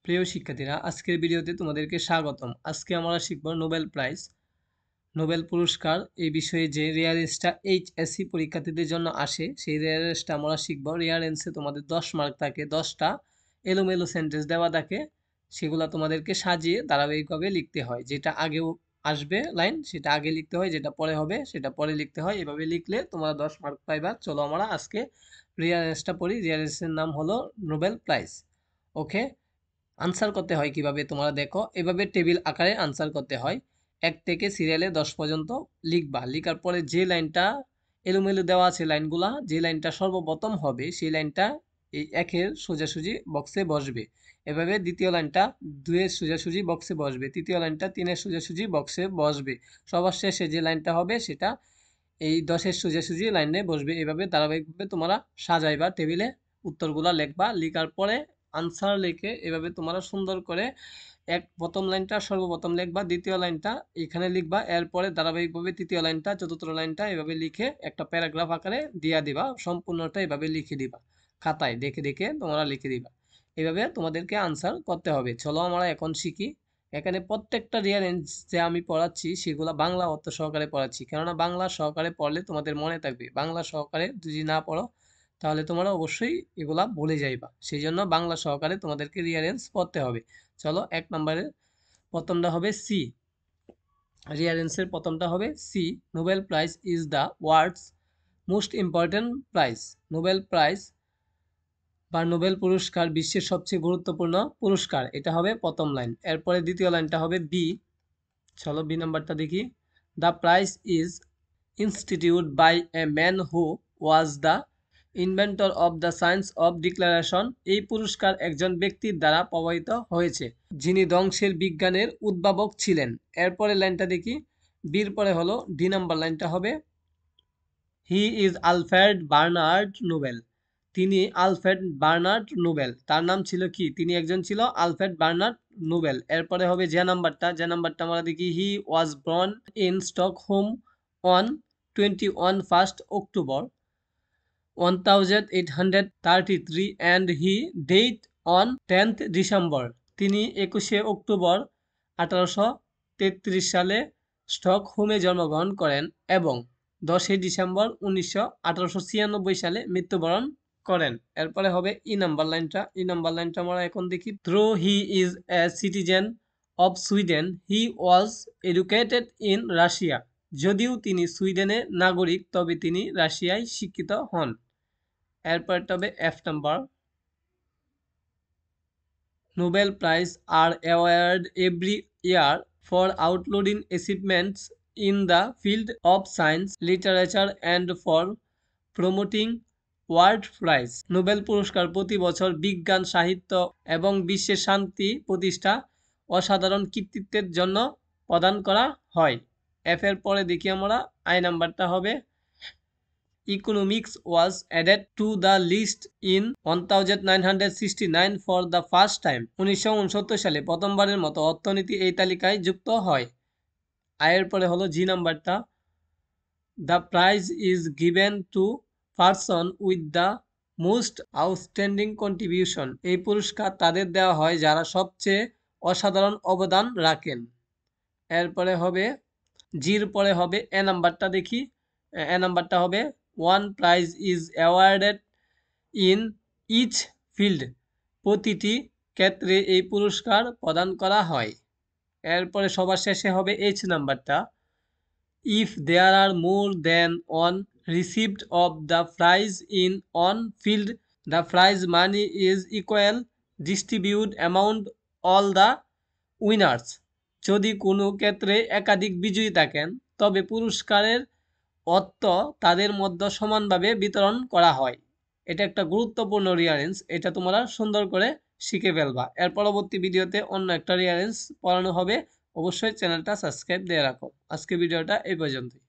প্রিয় শিক্ষার্থীরা, আজকের ভিডিওতে তোমাদেরকে স্বাগতম। আজকে আমরা শিখব নোবেল প্রাইজ, নোবেল পুরস্কার এই বিষয়ে যে রিয়ারেন্সটা এইচএসসি পরীক্ষার্থীদের জন্য আসে, সেই রিয়ারেন্সটা আমরা শিখব। রিয়ারেন্সে তোমাদের 10 মার্ক থাকে, 10টা এলোমেলো সেন্টেন্স দেওয়া থাকে, সেগুলো তোমাদেরকে সাজিয়ে ধারাবাহিকভাবে লিখতে হয়। যেটা আগেও আসবে লাইন সেটা আগে লিখতে হয়, যেটা পরে হবে সেটা পরে লিখতে হয়। এভাবে লিখলে তোমরা 10 মার্ক পাইবা। চলো আমরা আজকে রিয়ারেন্সটা পড়ি। রিয়ারেন্সের নাম হলো নোবেল প্রাইজ। ওকে, আনসার করতে হয় কিভাবে তোমরা দেখো। এভাবে টেবিল আকারে আনসার করতে হয়। 1 থেকে সিরিয়ালে 10 পর্যন্ত লিখবা। লিখার পরে যে লাইনটা এলোমেলো দেওয়া আছে, লাইনগুলা যে লাইনটা সর্বপ্রথম হবে সেই লাইনটা এই 1-এর সোজাসুজি বক্সে বসবে। এভাবে দ্বিতীয় লাইনটা 2-এর সোজাসুজি বক্সে বসবে, তৃতীয় লাইনটা 3-এর সোজাসুজি বক্সে বসবে, সবার শেষে যে লাইনটা হবে সেটা এই 10-এর সোজাসুজি লাইনে বসবে। এভাবে ধারাবাহিকভাবে তোমরা সাজাইবা, টেবিলে উত্তরগুলা লিখবা। লিখার পরে আনসার লিখে এভাবে তোমরা সুন্দর করে প্রথম লাইনটা সর্বপ্রথম লিখবা, দ্বিতীয় লাইনটা এখানে লিখবা, এরপরে ধারাবাহিকভাবে তৃতীয় লাইনটা চতুর্থ লাইনটা এভাবে লিখে একটা প্যারাগ্রাফ আকারে দিয়া দিবা। সম্পূর্ণটা এভাবে লিখে দিবা, খাতায় দেখে দেখে তোমরা লিখে দিবা। এভাবে তোমাদেরকে আনসার করতে হবে। চলো আমরা এখন শিখি। এখানে প্রত্যেকটা রিয়ারেঞ্জ যে আমি পড়াচ্ছি সেগুলো বাংলা অর্থ সহকারে পড়াচ্ছি, কেননা বাংলা সহকারে পড়লে তোমাদের মনে থাকবে। বাংলা সহকারে যদি না পড়ো তাহলে তোমরা অবশ্যই এগুলা ভুলে যাইবা। সেই জন্য বাংলা সহকারে তোমাদেরকে রিয়ারেঞ্জ পড়তে হবে। চলো, 1 নম্বরের প্রথমটা হবে সি। রিয়ারেন্সের প্রথমটা হবে C. Nobel prize is the world's most important prize. Nobel prize বা নোবেল পুরস্কার বিশ্বের সবচেয়ে গুরুত্বপূর্ণ পুরস্কার। এটা হবে প্রথম লাইন। এরপরে দ্বিতীয় লাইনটা হবে বি। চলো বি নাম্বারটা দেখি। The prize is institute by a man who was the inventor of the science of declaration. এই পুরস্কার একজন ব্যক্তির দ্বারা প্রভাবিত হয়েছে যিনি ধ্বংসের বিজ্ঞানের উদ্ভাবক ছিলেন। এরপরে লাইনটা দেখি, বির পরে হলো ডি নাম্বার লাইনটা হবে he is Alfred Bernard Nobel. তিনি আলফ্রেড বার্নার্ড নোবেল, তার নাম ছিল কি, তিনি একজন ছিল আলফ্রেড বার্নার্ড নোবেল। এরপরে হবে যে নাম্বারটা, আমরা দেখি he was born in Stockholm on 21 October 1833 and he died on 10th December. তিনি 21শে অক্টোবর 1833 সালে স্টকহোমে জন্মগ্রহণ করেন এবং 10 ডিসেম্বর 1896 সালে মৃত্যুবরণ করেন। এরপরে হবে ই নাম্বার লাইনটা। আমরা এখন দেখি, throw he is a citizen of Sweden he was educated in Russia. যদিও তিনি সুইডেনের নাগরিক তবে তিনি রাশিয়ায় শিক্ষিত হন। এরপরটা হবে F number. Nobel prize are award every year for আউটলোডিং achievements in the field of science literature and for promoting world prize. Nobel পুরস্কার প্রতি বছর বিজ্ঞান, সাহিত্য এবং বিশ্বের শান্তি প্রতিষ্ঠা অসাধারণ কৃতিত্বের জন্য প্রদান করা হয়। এফ এর পরে দেখি আমরা আই নাম্বারটা হবে Economics was added to the list in 1969 for the first time. 1969 সালে প্রথমবারের মতো অর্থনীতি এই তালিকায় যুক্ত হয়। আয়ের পরে হলো জি নাম্বারটা। The prize is given to person with the most outstanding contribution. এই পুরস্কার তাদের দেওয়া হয় যারা সবচেয়ে অসাধারণ অবদান রাখেন। এরপরে হবে জির পরে হবে এ নাম্বারটা দেখি। এ নাম্বারটা হবে one prize is awarded in each field. প্রতিটি ক্ষেত্রে এই পুরস্কার প্রদান করা হয়। এরপরে সবার শেষে হবে এইচ নাম্বারটা। If there are more than one received of the prize in on field the prize money is equal distribute amount all the winners. যদি কোনো ক্ষেত্রে একাধিক বিজয়ী থাকেন তবে পুরস্কারের অর্থ তাদের মধ্যে সমানভাবে বিতরণ করা হয়। এটা একটা গুরুত্বপূর্ণ রিয়ারেন্স, এটা তোমরা সুন্দর করে শিখে ফেলবা। এর পরবর্তী ভিডিওতে অন্য একটা রিয়ারেন্স পড়ানো হবে। অবশ্যই চ্যানেলটা সাবস্ক্রাইব দিয়ে রাখো। আজকে ভিডিওটা এই পর্যন্তই।